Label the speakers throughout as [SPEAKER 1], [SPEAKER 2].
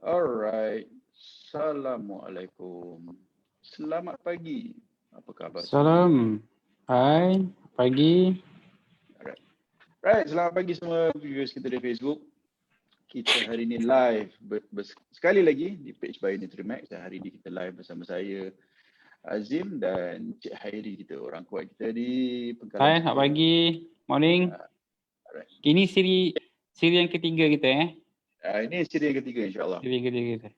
[SPEAKER 1] Alright. Assalamualaikum. Selamat pagi. Apa khabar semua?
[SPEAKER 2] Salam. Hai, pagi.
[SPEAKER 1] Alright. Right, selamat pagi semua viewers kita di Facebook. Kita hari ini live sekali lagi di page by Nutrimax. Hari ini kita live bersama saya, Azim dan Cik Hairi kita, orang kuat kita di Pengkalan.
[SPEAKER 2] Hai, selamat pagi. Morning.
[SPEAKER 1] Alright.
[SPEAKER 2] Ini siri yang ketiga kita
[SPEAKER 1] Ini siri yang ketiga insyaAllah.
[SPEAKER 2] Siri yang ketiga kita.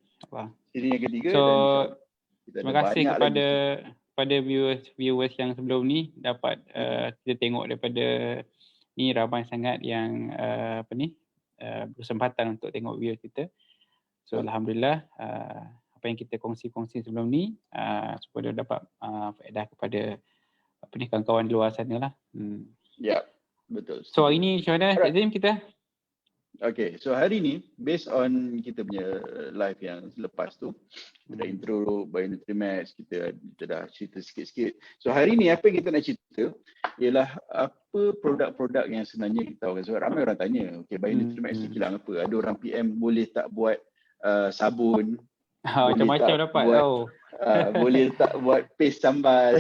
[SPEAKER 1] Siri yang ketiga
[SPEAKER 2] So,
[SPEAKER 1] dan kita
[SPEAKER 2] terima kasih kepada viewers yang sebelum ni dapat kita tengok daripada ni ramai sangat yang berkesempatan untuk tengok video kita. So alhamdulillah apa yang kita kongsi sebelum ni supaya dapat faedah kepada kawan-kawan di luar sana lah.
[SPEAKER 1] Ya, betul.
[SPEAKER 2] So hari ni macam mana Azim kita?
[SPEAKER 1] Okay, so hari ni based on kita punya live yang lepas tu, kita dah intro by Nutrimax, kita dah cerita sikit-sikit. So hari ni apa yang kita nak cerita ialah apa produk-produk yang sebenarnya kita tahu. Sebab ramai orang tanya, okay, by Nutrimax ni kilang apa? Ada orang PM boleh tak buat sabun,
[SPEAKER 2] macam-macam dapat tahu.
[SPEAKER 1] Boleh tak buat paste sambal,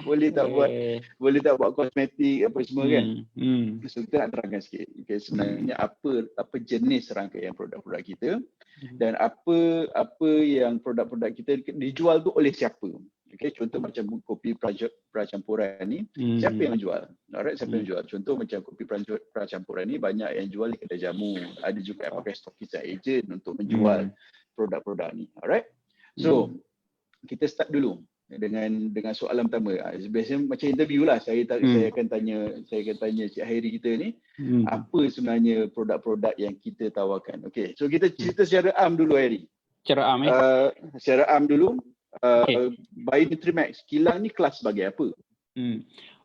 [SPEAKER 1] boleh tak buat kosmetik apa semua kan. So kita nak terangkan sikit, okay, sebenarnya apa jenis rangkaian produk-produk kita dan apa yang produk-produk kita dijual tu oleh siapa. Okay, contoh macam kopi pracampuran ni, siapa yang jual? Alright, siapa yang jual? Contoh macam kopi pracampuran ni banyak yang jual di kedai jamu, ada juga yang pakai stokis dan agent untuk menjual produk-produk ni. Alright. So, kita start dulu dengan soalan pertama. Biasanya macam interview lah. Saya akan tanya Cik Hairi kita ni, apa sebenarnya produk-produk yang kita tawarkan. Okay, so kita cerita secara am dulu Hairi.
[SPEAKER 2] Secara am
[SPEAKER 1] secara am dulu. By Nutrimax, kilang ni kelas sebagai apa?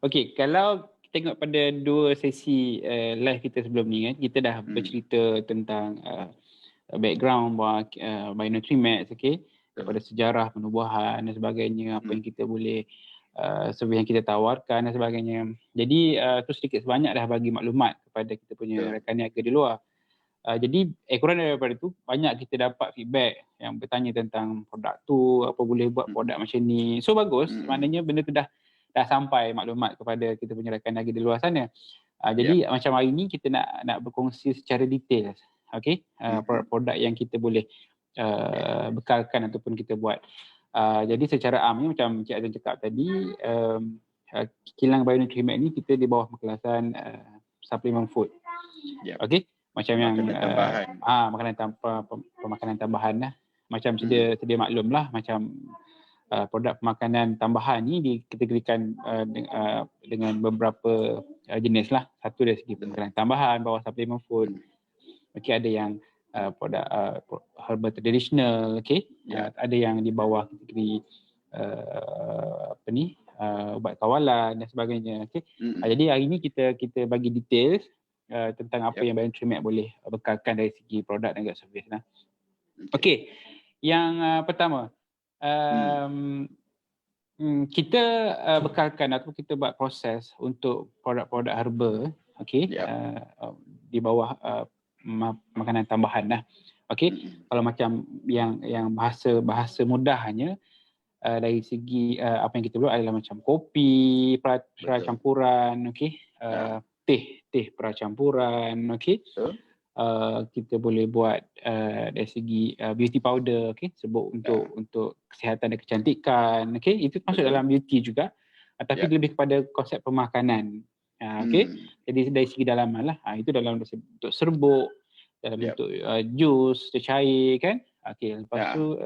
[SPEAKER 2] Okay, kalau tengok pada dua sesi live kita sebelum ni kan, kita dah bercerita tentang background by Nutrimax, okay, daripada sejarah penubuhan dan sebagainya, apa yang kita boleh yang kita tawarkan dan sebagainya. Jadi tu sedikit sebanyak dah bagi maklumat kepada kita punya rakan niaga di luar. Jadi kurang daripada tu banyak kita dapat feedback yang bertanya tentang produk tu, apa boleh buat produk macam ni. So bagus, maknanya benda tu dah sampai maklumat kepada kita punya rakan niaga di luar sana. Jadi macam hari ni kita nak berkongsi secara detail, okay, produk-produk yang kita boleh bekalkan ataupun kita buat. Jadi secara amnya macam Cik Azim cakap tadi, kilang by Nutrimax ni kita di bawah pengkelasan supplement food. Okay, macam makanan pemakanan tambahan lah. Macam sedia maklum lah, macam produk pemakanan tambahan ni dikategorikan dengan beberapa jenis lah. Satu dari segi pemakanan tambahan bawah supplement food. Okay, ada yang produk herbal traditional, okay, ada yang di bawah kategori ubat kawalan dan sebagainya, okay. Jadi hari ni kita bagi details tentang apa yang Nutrimax boleh bekalkan dari segi produk dan juga servis lah. Okay, yang pertama kita bekalkan atau kita buat proses untuk produk-produk herba, okay, di bawah makanan tambahan lah. Okey, kalau macam yang bahasa mudahnya dari segi apa yang kita buat adalah macam kopi pracampuran, okey, teh pracampuran, okey. Kita boleh buat dari segi beauty powder, okey, sebut untuk kesihatan dan kecantikan, okey, itu masuk dalam beauty juga, tapi lebih kepada konsep pemakanan. Okey, jadi dari segi dalaman lah, itu dalam bentuk serbuk, dalam bentuk jus, cecair kan. Okey, lepas tu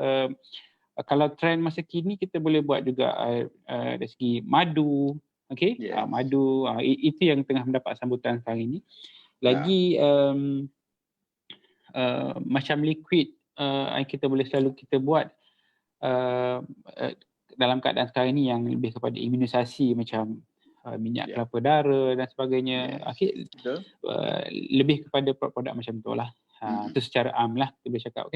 [SPEAKER 2] kalau trend masa kini kita boleh buat juga dari segi madu, okey, madu, itu yang tengah mendapat sambutan sekarang ini. Lagi macam liquid yang kita boleh selalu kita buat dalam keadaan sekarang ini yang lebih kepada imunisasi, macam minyak kelapa dara dan sebagainya. Okay, lebih kepada produk macam tu lah. Itu secara am lah kita boleh cakap.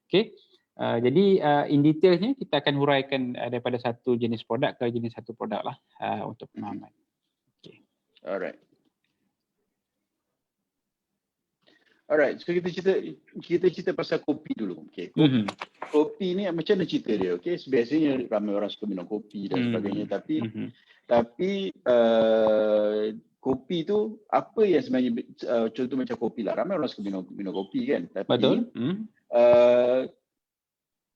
[SPEAKER 2] Okay. Jadi in detailnya kita akan huraikan daripada satu jenis produk ke jenis satu produk lah untuk pemahaman. Okay.
[SPEAKER 1] Alright. Alright, so kita cerita pasal kopi dulu. Okay. Kopi ni macam mana cerita dia? Okay, biasanya ramai orang suka minum kopi dan sebagainya, tapi kopi tu apa yang sebenarnya contoh macam kopi lah. Ramai orang suka minum kopi kan. Tapi
[SPEAKER 2] betul.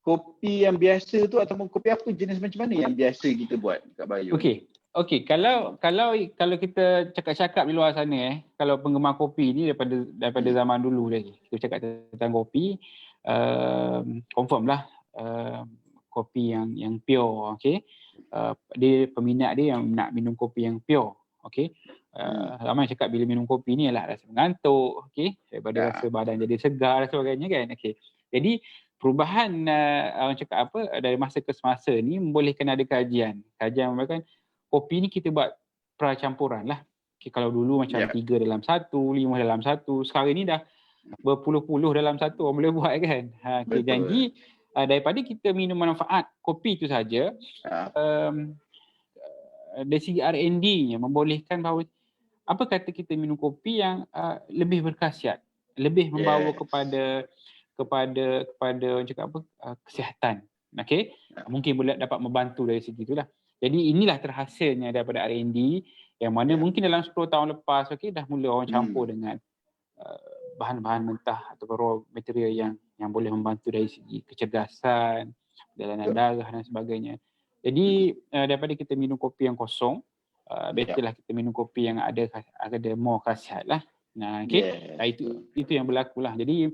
[SPEAKER 1] Kopi yang biasa tu ataupun kopi apa jenis macam mana yang biasa kita buat kat Bayu?
[SPEAKER 2] Okey, kalau kita cakap-cakap di luar sana kalau penggemar kopi ni daripada zaman dulu lagi. Kita cakap tentang kopi, confirm lah kopi yang pure, okey. Dia peminat dia yang nak minum kopi yang pure, okey. Ramai cakap bila minum kopi ni ialah rasa mengantuk, okey, daripada rasa badan jadi segar dan sebagainya kan. Okey. Jadi perubahan orang cakap apa dari masa ke semasa ni membolehkan ada kajian membolehkan kopi ni kita buat pracampuran lah. Okay, kalau dulu macam 3 dalam 1, 5 dalam 1, sekarang ni dah berpuluh-puluh dalam 1 orang boleh buat kan. Okay, janji daripada kita minum manfaat kopi tu saja, dari segi R&D-nya membolehkan bahawa apa kata kita minum kopi yang lebih berkhasiat, lebih membawa kepada orang cakap apa, kesihatan. Okay, mungkin boleh dapat membantu dari segi itulah. Jadi inilah terhasilnya daripada R&D yang mana mungkin dalam 10 tahun lepas dah mula orang campur dengan bahan-bahan mentah atau raw material yang boleh membantu dari segi kecerdasan, jalanan darah dan sebagainya. Jadi daripada kita minum kopi yang kosong, betterlah kita minum kopi yang ada more khasiat lah. Itu yang berlaku lah. Jadi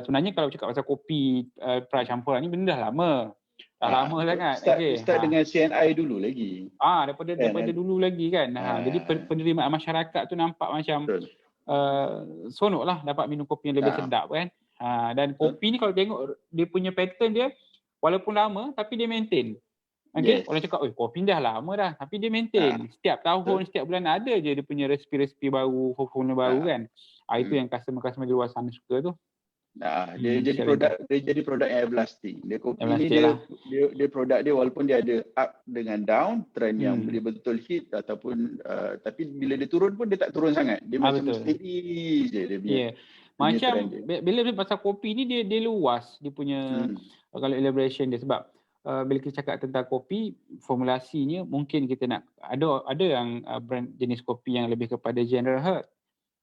[SPEAKER 2] sebenarnya kalau cakap pasal kopi pracampuran ni benda dah lama. Lama sangat.
[SPEAKER 1] Start dengan CNI dulu lagi.
[SPEAKER 2] Daripada dulu lagi kan. Jadi penerimaan masyarakat tu nampak macam sonok lah dapat minum kopi yang lebih sedap kan. Dan kopi ni kalau tengok dia punya pattern dia walaupun lama tapi dia maintain. Orang cakap kopi dah lama dah tapi dia maintain. Setiap tahun, setiap bulan ada je dia punya resipi-resipi baru, formula baru kan. Itu yang customer-customer di luar sana suka tu.
[SPEAKER 1] Dia jadi produk yang everlasting. Dia kopi ni dia produk dia walaupun dia ada up dengan down, trend yang dia betul hit ataupun tapi bila dia turun pun dia tak turun sangat. Dia macam steady je dia punya.
[SPEAKER 2] Macam bila pasal kopi ni dia luas dia punya kalau elaboration dia sebab bila kita cakap tentang kopi, formulasinya mungkin kita nak ada yang brand jenis kopi yang lebih kepada general herb.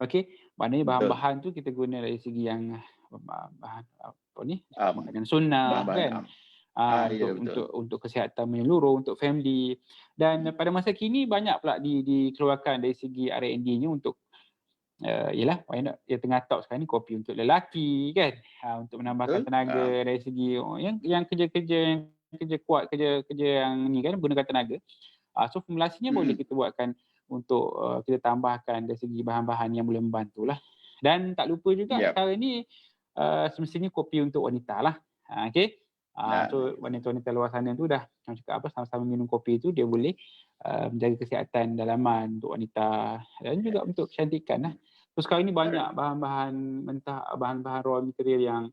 [SPEAKER 2] Okey, maknanya bahan-bahan tu kita guna dari segi yang bahan apa ni? Makanan sunnah kan. Untuk kesihatan menyeluruh, untuk family. Dan pada masa kini banyak pula dikeluarkan dari segi R&D-nya untuk ialah yang tengah top sekarang ni kopi untuk lelaki kan. Untuk menambahkan tenaga dari segi yang kerja kuat, kerja yang ni kan gunakan tenaga. So formulasinya boleh kita buatkan untuk kita tambahkan dari segi bahan-bahan yang boleh membantulah. Dan tak lupa juga sekarang ni semestinya kopi untuk wanita lah. So wanita-wanita luar sana tu dah cakap apa sama-sama minum kopi tu dia boleh menjaga kesihatan dalaman untuk wanita dan juga untuk kecantikan lah. So sekarang ni banyak bahan-bahan mentah, bahan-bahan raw material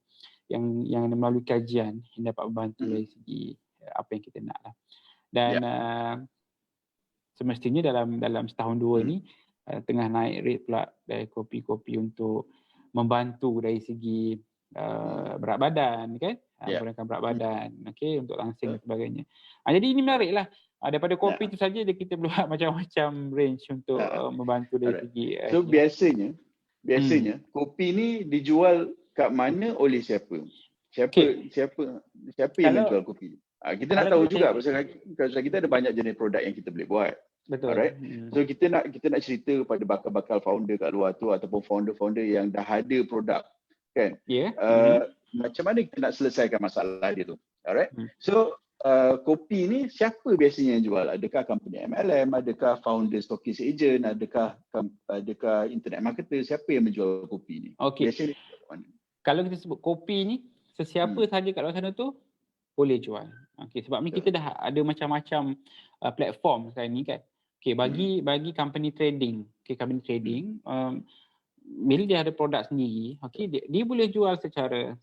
[SPEAKER 2] yang melalui kajian yang dapat membantu dari segi apa yang kita nak lah. Dan semestinya dalam setahun dua ni tengah naik rate pula dari kopi-kopi untuk membantu dari segi berat badan kan, mengurangkan berat badan, untuk langsing dan sebagainya. Jadi ini menarik lah. Daripada kopi tu saja kita boleh buat macam-macam range untuk membantu dari segi
[SPEAKER 1] so biasanya kopi ni dijual kat mana oleh siapa yang menjual kopi? Kita nak tahu juga pasal kita ada banyak jenis produk yang kita boleh buat.
[SPEAKER 2] Betul.
[SPEAKER 1] Alright. So kita nak cerita kepada bakal-bakal founder kat luar tu ataupun founder-founder yang dah ada produk kan. Macam mana kita nak selesaikan masalah dia tu. Alright. So kopi ni siapa biasanya yang jual? Adakah company MLM, adakah founder stockist agent, adakah internet marketer, siapa yang menjual kopi ni?
[SPEAKER 2] Biasanya kalau kita sebut kopi ni sesiapa sahaja kat luar sana tu boleh jual. Sebab ni kita dah ada macam-macam platform sekarang ni kan. Bagi company trading, company trading bila dia ada produk sendiri, dia boleh jual secara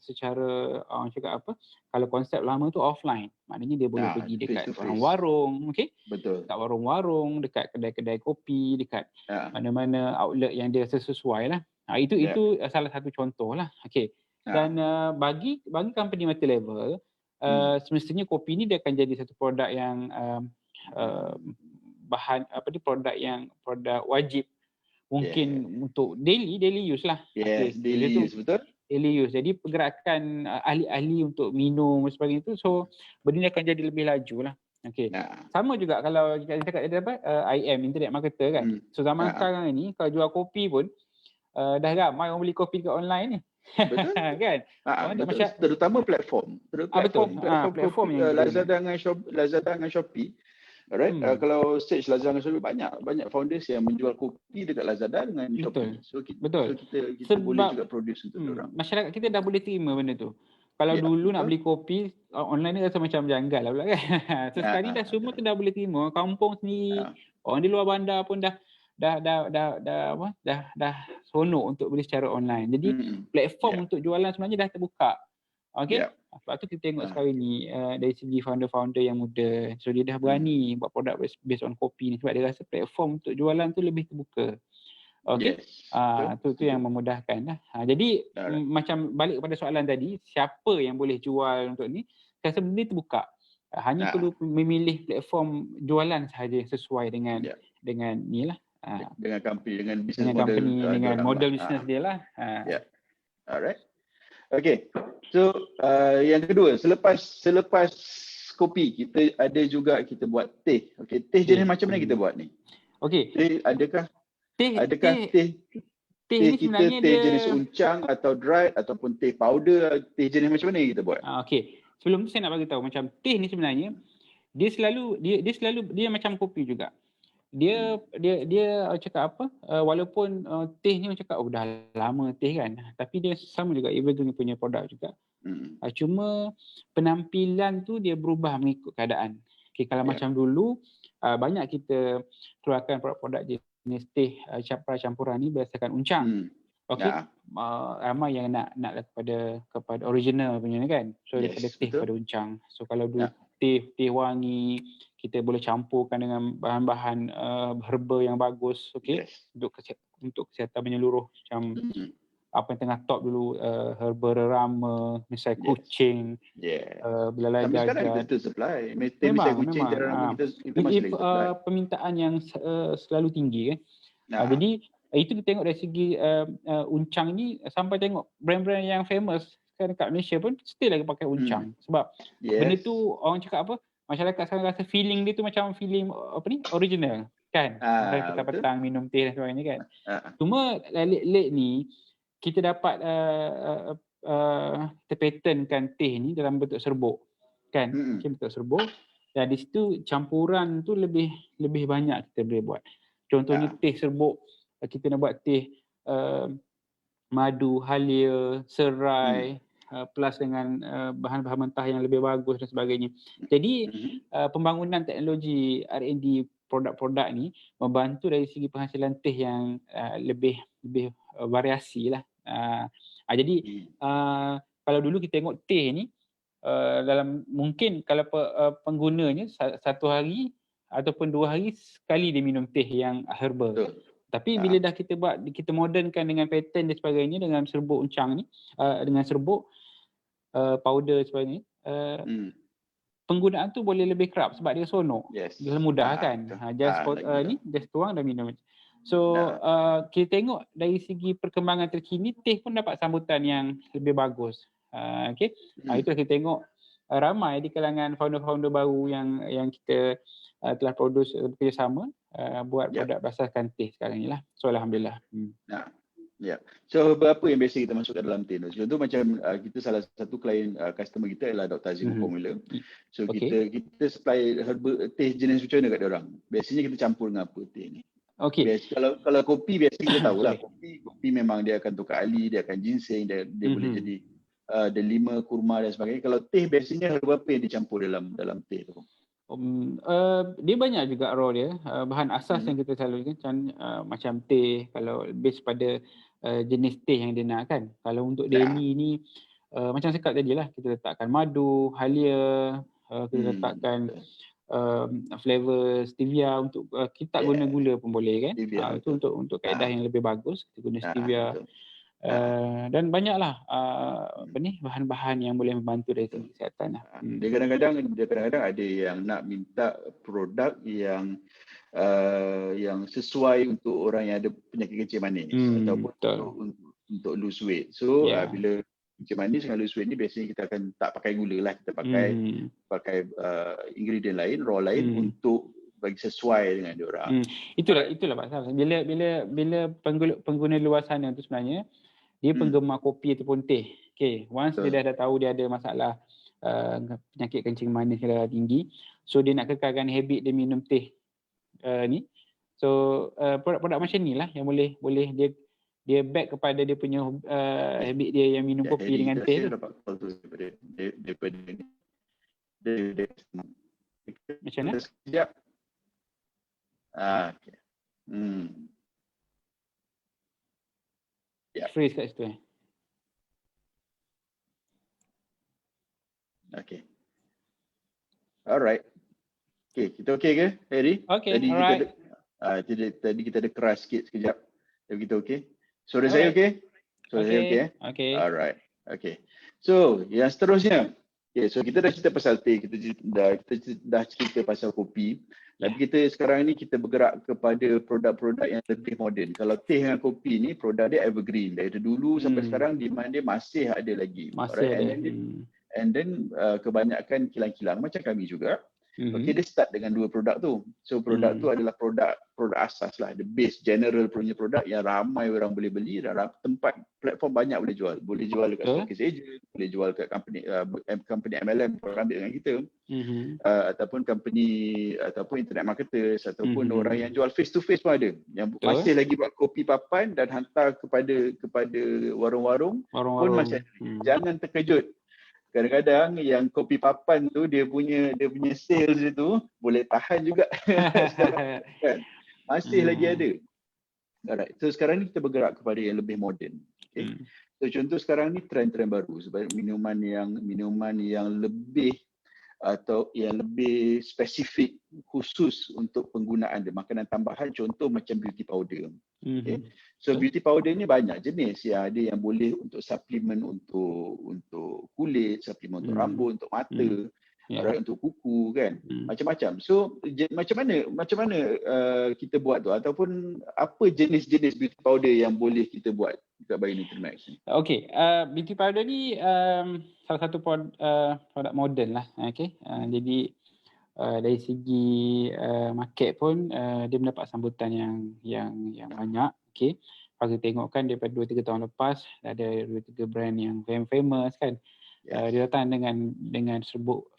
[SPEAKER 2] orang cakap apa? Kalau konsep lama tu offline, maknanya dia boleh pergi dekat warung,
[SPEAKER 1] betul.
[SPEAKER 2] Dekat warung-warung, dekat kedai-kedai kopi, dekat mana-mana outlet yang dia sesuai lah. Itu salah satu contoh lah. Okay. Dan bagi company multi-level, semestinya kopi ni dia akan jadi satu produk yang produk wajib mungkin untuk daily use lah.
[SPEAKER 1] Daily use, betul.
[SPEAKER 2] Daily use. Jadi pergerakan ahli-ahli untuk minum dan sebagainya itu, so benda ni akan jadi lebih laju lah. Okay. Sama juga kalau kita cakap IM, internet marketer kan. So zaman sekarang ni kalau jual kopi pun dah ramai orang beli kopi kat online ni.
[SPEAKER 1] Betul.
[SPEAKER 2] Kan?
[SPEAKER 1] Betul. Terutama platform.
[SPEAKER 2] Platform yang
[SPEAKER 1] Lazada dengan Shopee. Alright. Kalau search Lazada dengan Shopee, banyak founders yang menjual kopi dekat Lazada dengan Shopee. So kita boleh juga produce untuk orang.
[SPEAKER 2] Masyarakat kita dah boleh terima benda tu. Kalau dulu nak beli kopi online ni rasa macam janggal lah pula kan. So sekarang ni dah semua tu dah boleh terima. Kampung sendiri, orang di luar bandar pun dah seronok untuk beli secara online. Jadi platform untuk jualan sebenarnya dah terbuka. Okey. Sebab tu kita tengok sekarang ni dari segi founder-founder yang muda, so dia dah berani buat produk based on kopi ni sebab dia rasa platform untuk jualan tu lebih terbuka. Okey. Tu yang memudahkan lah. Jadi macam balik kepada soalan tadi, siapa yang boleh jual untuk ni? Saya rasa benda ni terbuka. Hanya perlu memilih platform jualan sahaja yang sesuai dengan ni lah.
[SPEAKER 1] Dengan company, dengan business model,
[SPEAKER 2] dengan model bisnes dia lah.
[SPEAKER 1] Alright. Okay. So yang kedua, selepas kopi, kita ada juga kita buat teh. Okay, teh jenis macam mana kita buat ni?
[SPEAKER 2] Okay.
[SPEAKER 1] Teh, adakah teh kita teh jenis uncang atau dried ataupun teh powder, teh jenis macam mana kita buat?
[SPEAKER 2] Okay. Sebelum tu saya nak bagi tahu macam teh ni sebenarnya dia macam kopi juga. Dia cakap apa, walaupun teh ni cakap dah lama teh kan, tapi dia sama juga evergreen punya produk juga. Cuma penampilan tu dia berubah mengikut keadaan. Okay, kalau macam dulu banyak kita keluarkan produk-produk jenis teh campuran ni berdasarkan uncang. Okey. Ramai yang nak kepada original punya ni kan. So daripada teh pada uncang. So kalau dulu teh wangi, kita boleh campurkan dengan bahan-bahan herba yang bagus, okey, untuk kesihatan menyeluruh, macam apa yang tengah top dulu, herba rerama, misalnya kucing, belalai gajah.
[SPEAKER 1] Sekarang kita tu supply. Misalnya kucing rerama kita masih lagi supply.
[SPEAKER 2] Permintaan yang selalu tinggi kan. Jadi itu kita tengok dari segi uncang ni, sampai tengok brand-brand yang famous sekarang kat Malaysia pun still lagi pakai uncang. Sebab benda tu orang cakap apa, masyarakat sekarang rasa feeling dia tu macam feeling original kan. Kita petang minum teh dan sebagainya kan. Cuma late ni kita dapat kita patentkan teh ni dalam bentuk serbuk kan. Bentuk serbuk, dan di situ campuran tu lebih banyak kita boleh buat. Contohnya teh serbuk, kita nak buat teh madu, halia, serai, plus dengan bahan-bahan mentah yang lebih bagus dan sebagainya. Jadi pembangunan teknologi R&D produk-produk ni membantu dari segi penghasilan teh yang lebih variasi lah. Jadi kalau dulu kita tengok teh ni dalam mungkin kalau penggunanya satu hari ataupun 2 hari sekali dia minum teh yang herba. Tapi bila dah kita modernkan dengan pattern dan sebagainya, dengan serbuk uncang ni, dengan serbuk powder sebagainya, penggunaan tu boleh lebih kerap sebab dia seronok. Dia mudah kan. Just tuang dah minum. So kita tengok dari segi perkembangan terkini, teh pun dapat sambutan yang lebih bagus. Okay. Itu kita tengok ramai di kalangan founder-founder baru yang kita telah produce bekerjasama buat produk berdasarkan teh sekarang ni lah. So alhamdulillah.
[SPEAKER 1] So berapa yang biasa kita masukkan dalam teh tu? Contoh macam kita salah satu klien customer kita adalah Dr. Azim Formula. So kita supply herba teh jenis macam mana kat dia orang. Biasanya kita campur dengan apa teh ni? Kalau kopi biasa kita tahulah. Kopi memang dia akan tukar ali, dia akan ginseng, dia boleh jadi delima, kurma dan sebagainya. Kalau teh biasanya herba apa yang dicampur dalam teh tu?
[SPEAKER 2] Dia banyak juga raw dia. Bahan asas yang kita selalu macam teh, kalau base pada jenis teh yang dia nak kan. Kalau untuk daily ni macam cakap tadi lah, kita letakkan madu, halia, kita letakkan flavor stevia untuk kita tak guna gula pun boleh kan. Itu untuk kaedah yang lebih bagus, kita guna stevia. Dan banyaklah bahan-bahan yang boleh membantu dari segi kesihatan lah.
[SPEAKER 1] Dia kadang-kadang ada yang nak minta produk yang sesuai untuk orang yang ada penyakit kencing manis ataupun untuk lose weight. So bila kencing manis dengan loose weight ni biasanya kita akan tak pakai gula lah, kita pakai ingredient lain, raw lain untuk bagi sesuai dengan diorang.
[SPEAKER 2] Itulah Pak Sal. Bila pengguna luar sana tu sebenarnya dia penggemar kopi ataupun teh. Okay, once dia dah tahu dia ada masalah penyakit kencing manis yang tinggi, so dia nak kekalkan habit dia minum teh ni. So produk-produk macam ni lah yang boleh dia back kepada dia punya habit dia yang minum kopi dengan teh tu.
[SPEAKER 1] Daripada
[SPEAKER 2] macam mana?
[SPEAKER 1] Sekejap. Okay.
[SPEAKER 2] Freeze kat situ
[SPEAKER 1] Okay. Alright. Okay, kita okay ke, Harry?
[SPEAKER 2] Okay,
[SPEAKER 1] Tadi kita ada keras sikit sekejap. Tapi kita okay? Suara saya okay? Suara saya okay?
[SPEAKER 2] Okay.
[SPEAKER 1] Alright. Okay. So, yang seterusnya. Okay, so kita dah cerita pasal teh, kita dah cerita pasal kopi. Tapi kita sekarang ni kita bergerak kepada produk-produk yang lebih moden. Kalau teh dengan kopi ni produk dia evergreen. Dari dulu sampai sekarang demand dia masih ada lagi. And then kebanyakan kilang-kilang macam kami juga. Okay, dia start dengan 2 produk tu. So produk tu adalah produk asas lah, the base general punya produk yang ramai orang boleh beli dan tempat platform banyak boleh jual. Boleh jual dekat stockist agent, boleh jual kat company MLM orang ambil dengan kita. Ataupun company ataupun internet marketers ataupun orang yang jual face to face pun ada. Yang masih lagi buat kopi papan dan hantar kepada warung-warung pun masih ada. Jangan terkejut. Kadang-kadang yang kopi papan tu dia punya sales itu boleh tahan juga. Masih lagi ada. Alright. So sekarang ni kita bergerak kepada yang lebih moden. Okay. So contoh sekarang ni trend-trend baru sebab minuman yang lebih atau yang lebih spesifik khusus untuk penggunaan dia, makanan tambahan, contoh macam beauty powder. Okay. So beauty powder ni banyak jenis ya, ada yang boleh untuk suplemen untuk kulit, suplemen untuk rambut, untuk mata, untuk kuku kan, macam-macam. So macam mana kita buat tu, ataupun apa jenis-jenis beauty powder yang boleh kita buat dekat Bio Nutrimax ni?
[SPEAKER 2] Okay, beauty powder ni salah satu produk moden lah. Okay, jadi dari segi market pun dia mendapat sambutan yang banyak. Okay, kalau kita tengok kan daripada 2-3 tahun lepas ada 2-3 brand yang famous kan. Dia datang dengan serbuk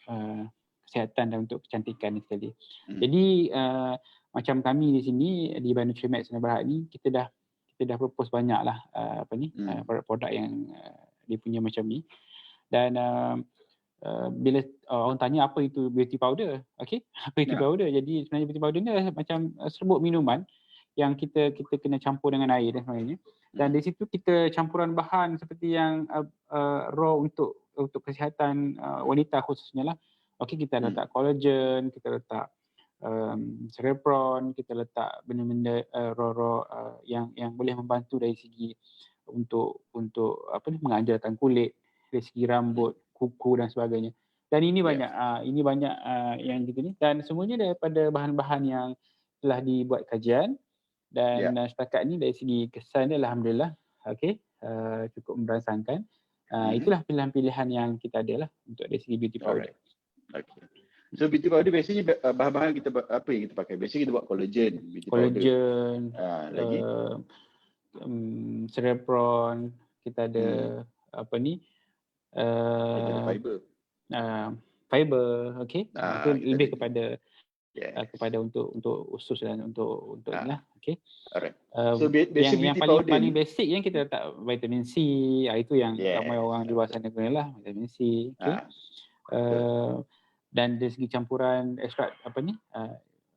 [SPEAKER 2] kesihatan dan untuk kecantikan ni sekali. Jadi macam kami di sini di Bio Nutrimax Sdn Bhd ni kita dah propose banyak lah produk-produk yang dia punya macam ni. Dan bila orang tanya apa itu beauty powder, okay, apa itu powder? Jadi sebenarnya beauty powder ni adalah macam serbuk minuman yang kita kena campur dengan air dan sebagainya. Dan di situ kita campuran bahan seperti yang raw untuk kesihatan wanita khususnya lah. Okay, kita letak collagen, kita letak cerebron, kita letak benda-benda raw yang boleh membantu dari segi untuk mengajarkan kulit, dari segi rambut, kuku dan sebagainya. Dan ini banyak yang gitu ni, dan semuanya daripada bahan-bahan yang telah dibuat kajian dan setakat ni dari segi kesan dia alhamdulillah cukup merangsangkan. Itulah pilihan-pilihan yang kita ada lah untuk dari segi beauty powder.
[SPEAKER 1] Okay. So beauty powder biasanya bahan-bahan apa yang kita pakai? Biasanya kita buat collagen, lagi
[SPEAKER 2] cerebron, kita ada fiber, okay. Itu lebih kepada untuk usus dan untuk lah, okay.
[SPEAKER 1] Alright.
[SPEAKER 2] So yang paling basic yang kita letak vitamin C, itu yang ramai orang di luar sana gunalah, vitamin C, okay. Dan dari segi campuran ekstrak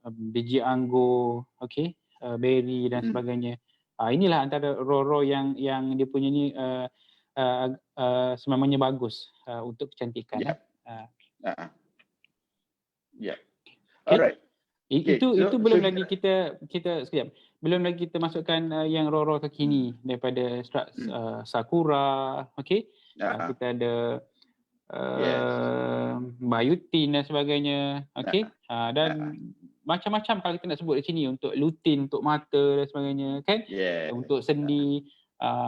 [SPEAKER 2] biji anggur, okay, berry dan sebagainya. Inilah antara raw yang dia punya ni semamanya bagus untuk kecantikan.
[SPEAKER 1] Alright.
[SPEAKER 2] Itu belum lagi kita sekejap. Belum lagi kita masukkan yang raw terkini daripada Sakura, okey. Kita ada biotin dan sebagainya, okey. Dan macam-macam kalau kita nak sebut di sini, untuk lutein untuk mata dan sebagainya, kan. Untuk sendi.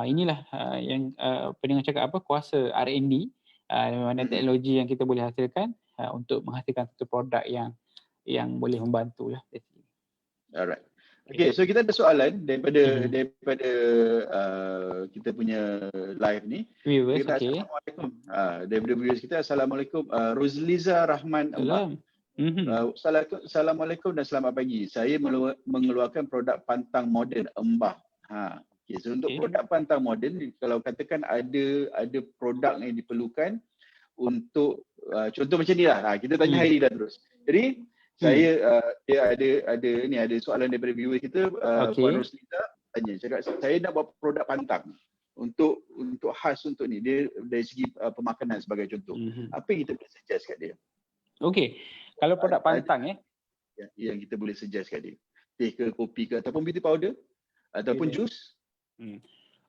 [SPEAKER 2] Inilah yang pendengar cakap kuasa R&D, mana teknologi yang kita boleh hasilkan untuk menghasilkan satu produk yang boleh membantulah.
[SPEAKER 1] Alright. Okay, so kita ada soalan daripada kita punya live ni.
[SPEAKER 2] Viewers,
[SPEAKER 1] Assalamualaikum. Daripada viewers kita, Assalamualaikum. Rosliza Rahman Embah. Assalamualaikum dan selamat pagi. Saya mengeluarkan produk pantang moden Embah. Okay, so untuk produk pantang moden, kalau katakan ada produk yang diperlukan untuk contoh macam ni lah. Kita tanya Hairi dah terus. Jadi saya dia ada soalan daripada viewer kita, Puan Rosliza tanya, cakap saya nak buat produk pantang untuk khas untuk ni, dia dari segi pemakanan sebagai contoh. Apa yang kita boleh suggest kat dia? Okey, kalau produk pantang yang kita boleh suggest kat dia, teh ke, kopi ke, ataupun beauty powder ataupun jus.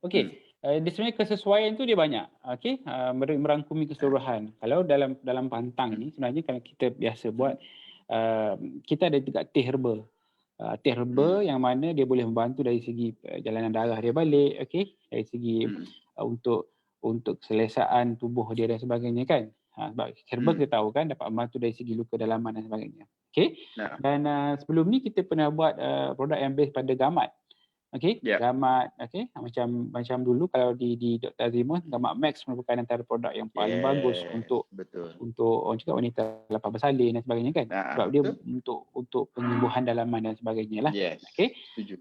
[SPEAKER 2] Okey, dia sebenarnya kesesuaian tu dia banyak. Okey, merangkumi keseluruhan. Kalau dalam pantang ni sebenarnya kalau kita biasa buat, kita ada juga teh herba. Teh herba yang mana dia boleh membantu dari segi jalanan darah dia balik, okey, dari segi untuk keselesaan tubuh dia dan sebagainya, kan. Sebab herba kita tahu kan dapat membantu dari segi luka dalaman dan sebagainya. Okey. Dan sebelum ni kita pernah buat produk yang base pada gamat. Okey, gamat, okey, macam dulu kalau di Dr. Azimus, gamat Max merupakan antara produk yang paling bagus untuk orang cakap wanita lepas bersalin dan sebagainya, kan. Sebab dia untuk penyembuhan dalaman dan sebagainya lah. Okey.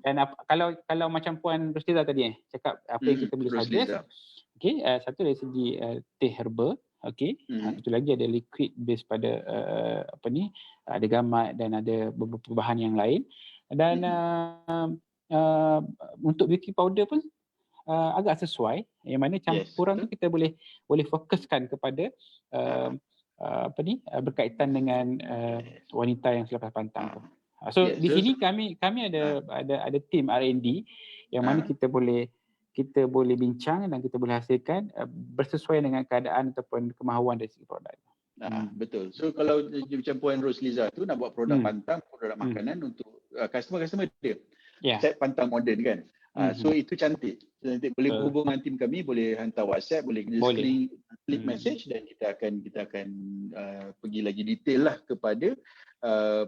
[SPEAKER 2] Dan kalau macam Puan Rosliza tadi cakap apa yang kita boleh suggest. Okey, satu dari segi teh herba, okey. Satu lagi ada liquid base pada ada gamat dan ada beberapa bahan yang lain. Dan untuk beauty powder pun agak sesuai, yang mana campuran tu kita boleh fokuskan kepada berkaitan dengan wanita yang selepas pantang tu. So di sini kami ada tim R&D yang mana kita boleh bincang dan kita boleh hasilkan bersesuaian dengan keadaan ataupun kemahuan dari segi produk.
[SPEAKER 1] Betul. So kalau macam Puan Rosliza tu nak buat produk pantang, produk makanan untuk customer dia. Set pantang moden, kan. So itu cantik. Boleh hubung dengan tim kami, boleh hantar WhatsApp, boleh klik message dan kita akan pergi lagi detail lah kepada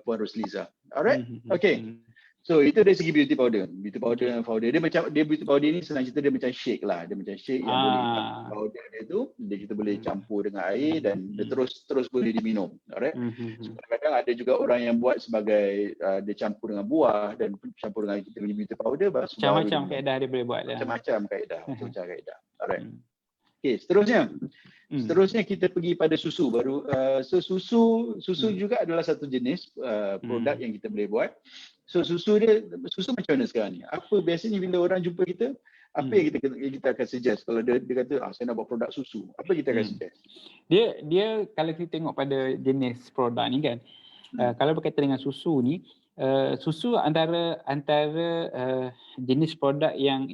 [SPEAKER 1] Puan Rosliza. Alright? Okay. So itu dari segi beauty powder dan powder. Dia beauty powder ni senang cerita dia macam shake lah. Dia macam shake yang boleh powder dia tu, kita boleh campur dengan air dan dia terus boleh diminum. Alright? So, kadang-kadang ada juga orang yang buat sebagai dia campur dengan buah dan campur dengan kita punya beauty powder.
[SPEAKER 2] Macam-macam kaedah dia boleh buat.
[SPEAKER 1] Macam-macam kaedah. Alright. Okay, seterusnya kita pergi pada susu baru. So susu juga adalah satu jenis produk yang kita boleh buat. So susu macam mana sekarang ni? Apa biasanya bila orang jumpa kita, apa yang kita akan suggest kalau dia kata saya nak buat produk susu, apa kita akan suggest?
[SPEAKER 2] Dia kalau kita tengok pada jenis produk ni, kan, kalau berkaitan dengan susu ni, susu antara jenis produk yang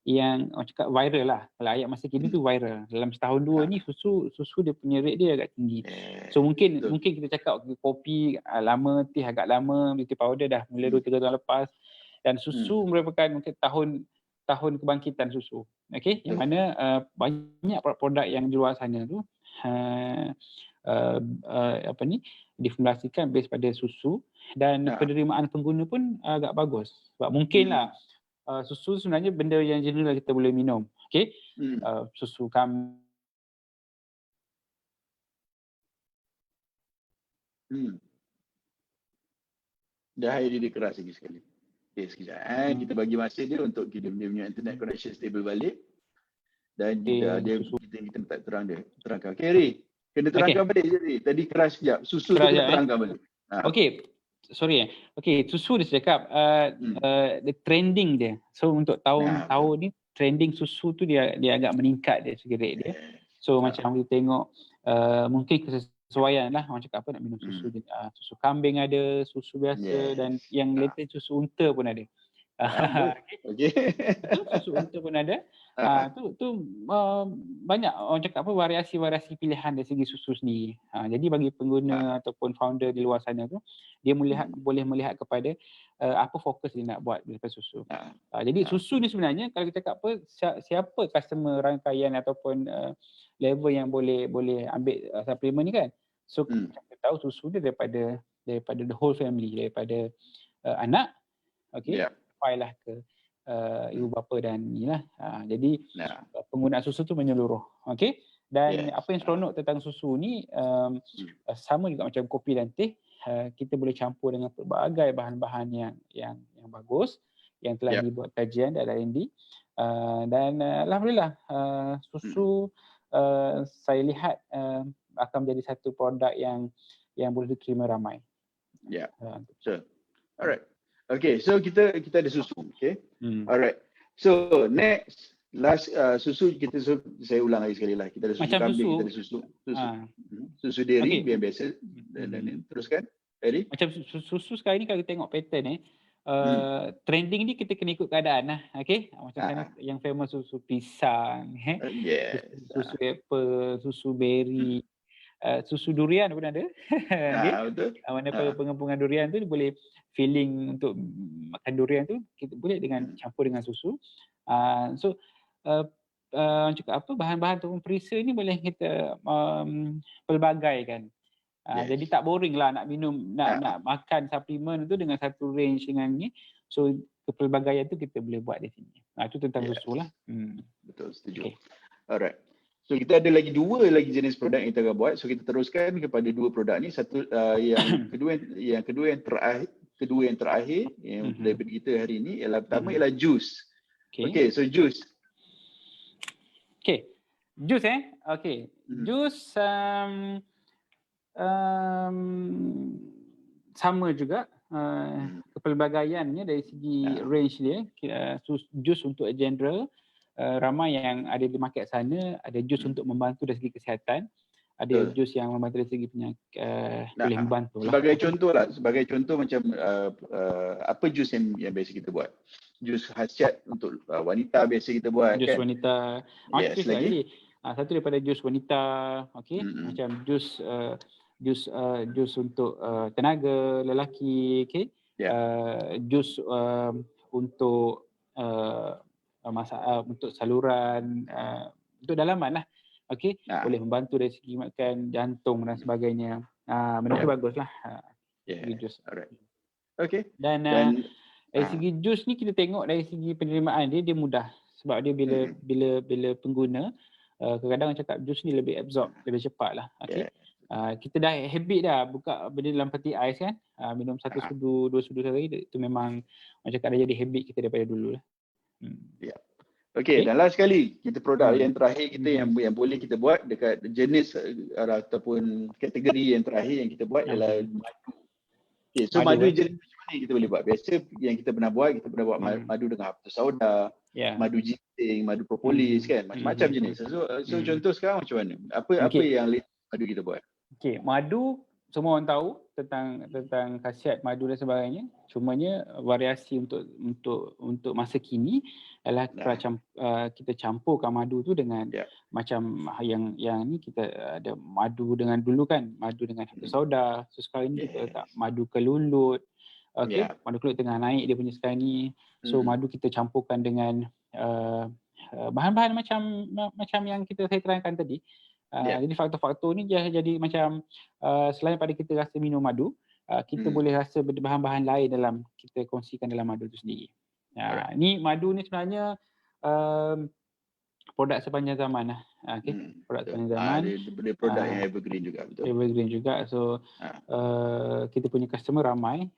[SPEAKER 2] orang cakap viral lah. Kalau ayat masa kini tu viral. Dalam setahun dua ni susu dia punya rate dia agak tinggi. So mungkin kita cakap kopi lama, teh agak lama, beauty powder dah mula 2-3 tahun lepas. Dan susu merupakan mungkin tahun kebangkitan susu. Okey, yang mana banyak produk yang di luar sana tu diformulasikan base pada susu dan penerimaan pengguna pun agak bagus. Sebab mungkinlah susu sebenarnya benda yang general kita boleh minum. Okey. Susu kambing.
[SPEAKER 1] Dah hari dia keras lagi sekali. Okay, sekejap. Kita bagi masa dia untuk dia punya internet connection stable balik. Dan kita tak terangkan. Okay, Ri. Kena terangkan balik je, Ri. Tadi keras sekejap. Susu keras tu kena terangkan balik.
[SPEAKER 2] Okey. Sorry. Okey, susu dia cakap the trending dia. So untuk tahun ni trending susu tu dia agak meningkat dari segi rate dia. So macam kita tengok mungkin sesuaian lah, orang cakap apa nak minum susu susu kambing ada, susu biasa, dan yang latest susu unta pun ada.
[SPEAKER 1] Okey.
[SPEAKER 2] Susu unta pun ada. Banyak orang cakap apa variasi-variasi pilihan dari segi susu sendiri. Jadi bagi pengguna ataupun founder di luar sana tu, dia boleh melihat kepada apa fokus dia nak buat daripada susu. Jadi susu ni sebenarnya kalau kita cakap apa, siapa customer rangkaian ataupun level yang boleh ambil suplemen ni kan. So kita tahu susu dia daripada the whole family, daripada anak, sampai lah ke ibu bapa dan inilah. Jadi penggunaan susu tu menyeluruh. Okey. Dan apa yang seronok tentang susu ni sama juga macam kopi dan teh, kita boleh campur dengan pelbagai bahan-bahan yang bagus yang telah dibuat kajian dan R&D. Dan alhamdulillah susu saya lihat akan menjadi satu produk yang boleh diterima ramai.
[SPEAKER 1] Betul. Alright. Okay, so kita ada susu. Okay. Alright. So next last susu kita, saya ulang lagi sekali lah. Kita ada susu macam kambing, kita ada susu dairy yang biasa, dan teruskan. Ready?
[SPEAKER 2] Macam susu sekarang ni kalau kita tengok pattern trending ni kita kena ikut keadaan lah. Okay. Macam sekarang yang famous susu pisang, susu apple, susu berry, susu durian pun ada.
[SPEAKER 1] Betul.
[SPEAKER 2] Mana pengempungan durian tu boleh filling untuk makan durian tu, kita boleh dengan campur dengan susu. So cakap apa, bahan-bahan ataupun perisa ni boleh kita pelbagaikan. Jadi tak boring lah nak minum, nak makan suplemen tu dengan satu range dengan ni. So kepelbagaian tu kita boleh buat di sini. Itu tentang susu lah.
[SPEAKER 1] Betul, setuju. Alright. So kita ada lagi dua jenis produk yang kita akan buat. So kita teruskan kepada dua produk ni. Satu yang kedua yang terakhir yang daripada kita hari ni ialah pertama ialah jus. Okay, so jus.
[SPEAKER 2] Okay. Jus Okay. Jus sama juga kepelbagaiannya dari segi range dia. Jus untuk general, ramai yang ada di market sana. Ada jus untuk membantu dari segi kesihatan, ada jus yang membantu dari segi penyakit, boleh membantu lah.
[SPEAKER 1] Sebagai contoh macam apa jus yang biasa kita buat? Jus khasiat untuk wanita biasa kita buat,
[SPEAKER 2] jus
[SPEAKER 1] kan?
[SPEAKER 2] Wanita.
[SPEAKER 1] Lagi
[SPEAKER 2] satu daripada jus wanita, macam jus untuk tenaga lelaki, jus untuk untuk saluran, untuk dalaman lah, boleh membantu dari segi makan jantung dan sebagainya. Benda tu baguslah. Jus.
[SPEAKER 1] Okay.
[SPEAKER 2] Dan dari segi jus ni kita tengok dari segi penerimaan dia mudah, sebab dia bila pengguna kadang-kadang cakap jus ni lebih absorb, lebih cepat lah. Kita dah habit dah buka benda dalam peti ais kan, minum satu sudu, dua sudu sehari, itu memang orang cakap dah jadi habit kita daripada dulu lah.
[SPEAKER 1] Okay, dan last sekali kita produk yang terakhir kita yang boleh kita buat dekat jenis ataupun kategori yang terakhir yang kita buat ialah madu. Okay, so madu jenis macam mana kita boleh buat? Biasa yang kita pernah buat madu dengan habatus sauda, madu ginseng, madu propolis, kan, macam-macam jenis. So contoh sekarang macam mana? Apa yang madu kita buat?
[SPEAKER 2] Okay, madu semua orang tahu tentang khasiat madu dan sebagainya. Cumanya variasi untuk masa kini adalah kita campurkan madu tu dengan macam yang ni kita ada madu dengan dulu kan, madu dengan habatus sauda. So sekarang ni kita letak madu kelulut. Madu kelulut tengah naik dia punya sekarang ni. So madu kita campurkan dengan bahan-bahan macam yang saya terangkan tadi. Jadi faktor-faktor ni jadi macam selain pada kita rasa minum madu, kita boleh rasa bahan-bahan lain dalam kita kongsikan dalam madu tu sendiri. Ni madu ni sebenarnya produk sepanjang zaman lah. Produk sepanjang zaman.
[SPEAKER 1] Dia produk yang evergreen juga, betul.
[SPEAKER 2] Evergreen juga. So kita punya customer ramai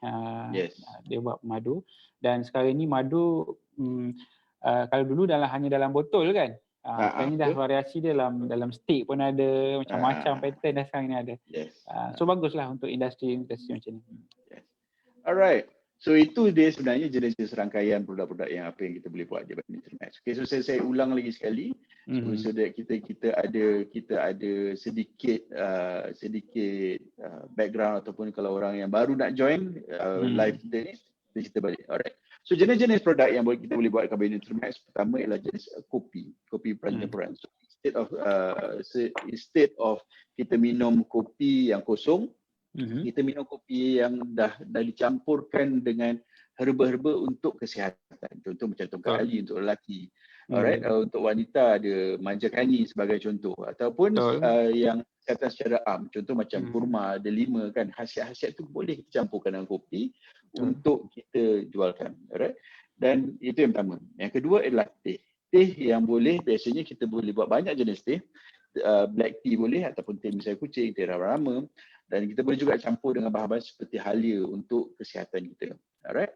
[SPEAKER 2] dia buat madu, dan sekarang ni madu kalau dulu hanya dalam botol kan. Sekarang ni dah variasi dia dalam stick pun ada, macam-macam pattern dah sekarang ni ada. So baguslah untuk industri macam ni.
[SPEAKER 1] Alright. So itu dia sebenarnya jenis-jenis rangkaian produk-produk yang apa yang kita boleh buat di Nutrimax. Okay, so saya ulang lagi sekali, so that kita ada sedikit background, ataupun kalau orang yang baru nak join live kita ni, kita balik. Alright. So jenis-jenis produk yang kita boleh buat kat Nutrimax, pertama ialah jenis kopi peran-peran. So instead of kita minum kopi yang kosong, kita minum kopi yang dah dicampurkan dengan herba-herba untuk kesihatan. Contoh macam tongkat ali untuk lelaki. Alright, untuk wanita ada manjakani sebagai contoh, ataupun yang kesihatan secara am, contoh macam kurma, delima kan, khasiat-khasiat tu boleh kita campurkan dengan kopi untuk kita jualkan. Alright. Dan itu yang pertama. Yang kedua adalah teh. Teh yang boleh, biasanya kita boleh buat banyak jenis teh. Black tea boleh, ataupun teh misai kucing, teh rama-rama, dan kita boleh juga campur dengan bahan-bahan seperti halia untuk kesihatan kita. Alright.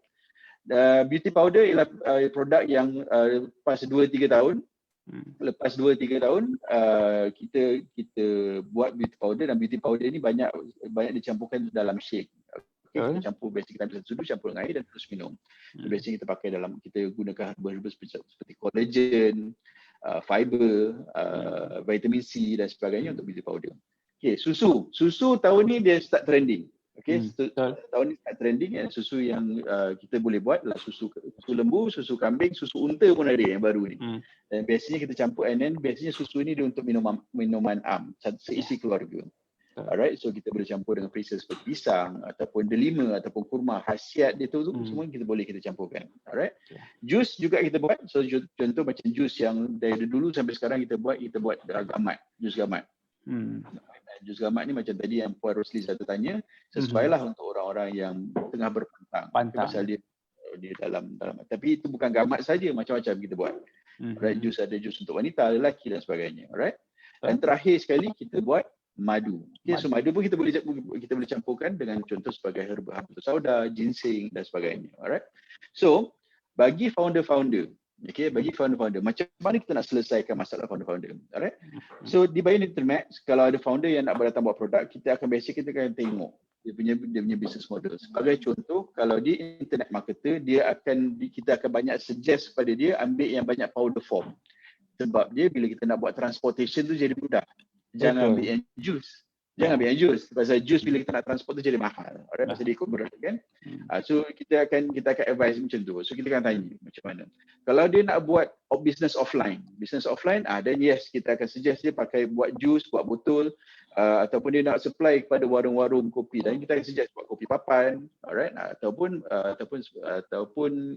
[SPEAKER 1] Beauty powder ialah produk yang lepas 2-3 tahun, kita buat beauty powder, dan beauty powder ni banyak dicampurkan dalam shake. Kita campur, biasanya kita ambil satu sudu, campur dengan air dan terus minum. Biasanya kita pakai kita gunakan herba-herba seperti collagen, fiber, vitamin C dan sebagainya untuk beauty powder. Okay, susu tahun ni dia start trending. Okay, tahun ni start trending, susu yang kita boleh buat adalah susu lembu, susu kambing, susu unta pun ada yang baru ni. Dan biasanya kita campur, and then biasanya susu ni dia untuk minuman am, seisi keluarga. Alright, so kita boleh campur dengan perisa seperti pisang, ataupun delima, ataupun kurma. Khasiat dia tu semua kita campurkan. Alright. Jus juga kita buat. So contoh macam jus yang dari dulu sampai sekarang kita buat gamat, jus gamat. Jus gamat ni macam tadi yang Puan Rosli satu tanya, sesuailah untuk orang-orang yang tengah berpantang. Pasal dia dalam, tapi itu bukan gamat saja, macam-macam kita buat. Alright, ada jus untuk wanita, lelaki dan sebagainya. Alright. Dan terakhir sekali kita buat madu. Okay, so madu pun kita boleh campurkan dengan contoh sebagai herba sauda, ginseng dan sebagainya. Alright. So bagi founder-founder, macam mana kita nak selesaikan masalah founder-founder? Alright. So di Nutrimax, kalau ada founder yang nak datang buat produk, kita akan akan tengok dia punya business model. Sebagai contoh, kalau dia internet marketer, kita akan banyak suggest kepada dia ambil yang banyak powder form. Sebab dia bila kita nak buat transportation tu jadi mudah. Jangan ambil yang jus. Pasal jus bila kita nak transport tu jadi mahal. Alright, pasal dia ikut berat kan. So kita akan advise macam tu. So kita akan tanya macam mana. Kalau dia nak buat business offline, then yes, kita akan suggest dia buat jus, buat botol, ataupun dia nak supply kepada warung-warung kopi, dan kita akan suggest buat kopi papan. Alright, ataupun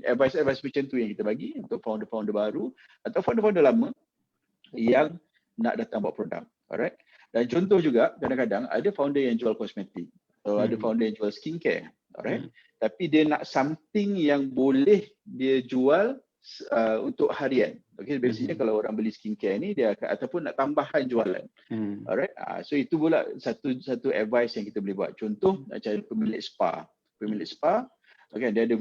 [SPEAKER 1] advice macam tu yang kita bagi untuk founder-founder baru atau founder-founder lama yang nak datang buat produk. Alright. Dan contoh juga kadang-kadang ada founder yang jual kosmetik, atau ada founder yang jual skincare. Alright. Tapi dia nak something yang boleh dia jual untuk harian. Okay, biasanya kalau orang beli skincare ni dia akan, ataupun nak tambahan jualan. Alright. So itu pula satu advice yang kita boleh buat. Contoh macam pemilik spa. Okay, dia ada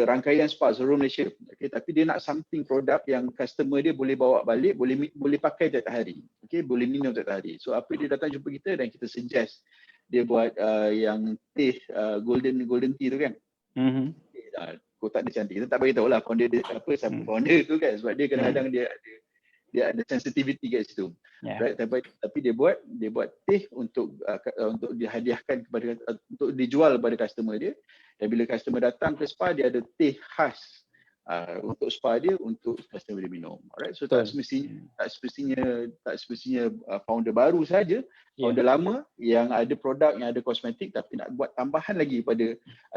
[SPEAKER 1] rangkaian spa seluruh Malaysia. Okay, tapi dia nak something produk yang customer dia boleh bawa balik, boleh pakai tiap hari. Okay, boleh minum tiap hari. So apa dia datang jumpa kita dan kita suggest dia buat yang teh golden tea tu kan. Kotak dia cantik. Kita tak bagi tahu lah founder dia siapa founder tu kan, sebab dia kadang-kadang dia ada sensitivity kat situ. Right? Tapi dia buat teh untuk dihadiahkan untuk dijual kepada customer dia. Dan bila customer datang ke spa, dia ada teh khas untuk spa dia, untuk customer dia minum. Alright, so tak semestinya founder baru saja, founder lama yang ada produk, yang ada kosmetik tapi nak buat tambahan lagi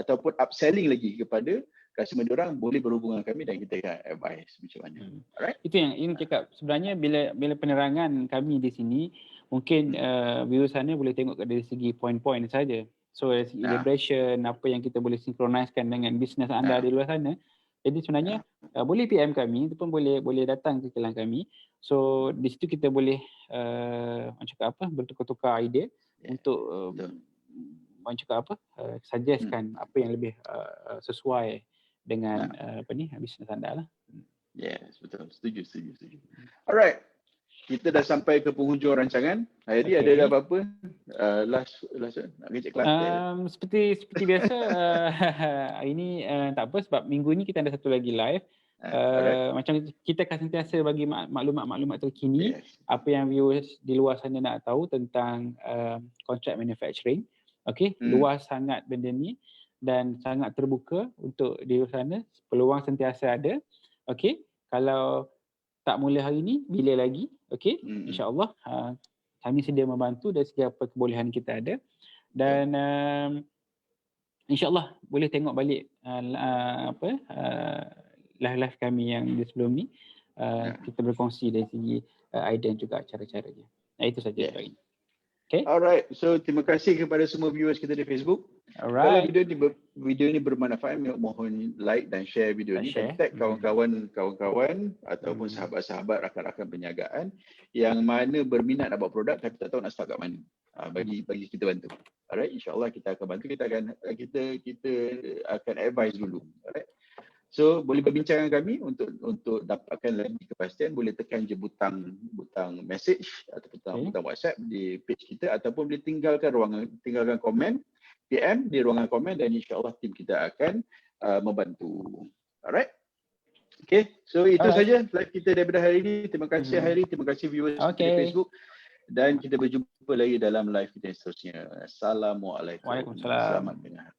[SPEAKER 1] ataupun upselling lagi kepada customer diorang, boleh berhubungan kami dan kita akan advice macam mana. Alright.
[SPEAKER 2] Itu yang ingin cakap. Sebenarnya bila penerangan kami di sini, mungkin viewer sana boleh tengok dari segi poin-poin saja. So dari segi celebration, apa yang kita boleh sinkronisekan dengan bisnes anda di luar sana. Jadi sebenarnya boleh PM kami, ataupun boleh datang ke kilang kami. So di situ kita boleh bertukar-tukar idea untuk suggestkan apa yang lebih sesuai dengan bisnes anda lah.
[SPEAKER 1] Yes, betul. Setuju. Alright. Kita dah sampai ke penghujung rancangan. Jadi ada apa-apa Last nak kecek Kelantan.
[SPEAKER 2] Seperti biasa hari ni tak apa sebab minggu ni kita ada satu lagi live. Macam kita akan sentiasa bagi maklumat-maklumat terkini, apa yang viewers di luar sana nak tahu tentang contract manufacturing. Okey, luas sangat benda ni dan sangat terbuka untuk di luar sana, peluang sentiasa ada. Okey, kalau tak mula hari ni, bila lagi? Okey, insya-Allah kami sedia membantu dari segi apa kebolehan kita ada dan insya-Allah boleh tengok balik live kami yang di sebelum ni, kita berkongsi dari segi idea dan juga cara-caranya. Itu saja untuk hari ini. Okay.
[SPEAKER 1] Alright, so terima kasih kepada semua viewers kita di Facebook.
[SPEAKER 2] Alright.
[SPEAKER 1] Kalau video ni bermanfaat, mohon like dan share video ni dan tag kawan-kawan ataupun sahabat-sahabat, rakan-rakan perniagaan yang mana berminat nak buat produk tapi tak tahu nak start kat mana. Bagi kita bantu. Alright, insya-Allah kita akan bantu, kita akan advise dulu. Alright. So boleh berbincang dengan kami untuk dapatkan lebih kepastian, boleh tekan je butang message ataupun butang WhatsApp di page kita ataupun boleh tinggalkan komen PM di ruangan komen dan insya-Allah tim kita akan membantu. Alright. Okay, so itu saja live kita daripada hari ini. Terima kasih Hairi, terima kasih viewers di Facebook dan kita berjumpa lagi dalam live kita seterusnya. Assalamualaikum.
[SPEAKER 2] Waalaikumsalam.
[SPEAKER 1] Selamat dengar.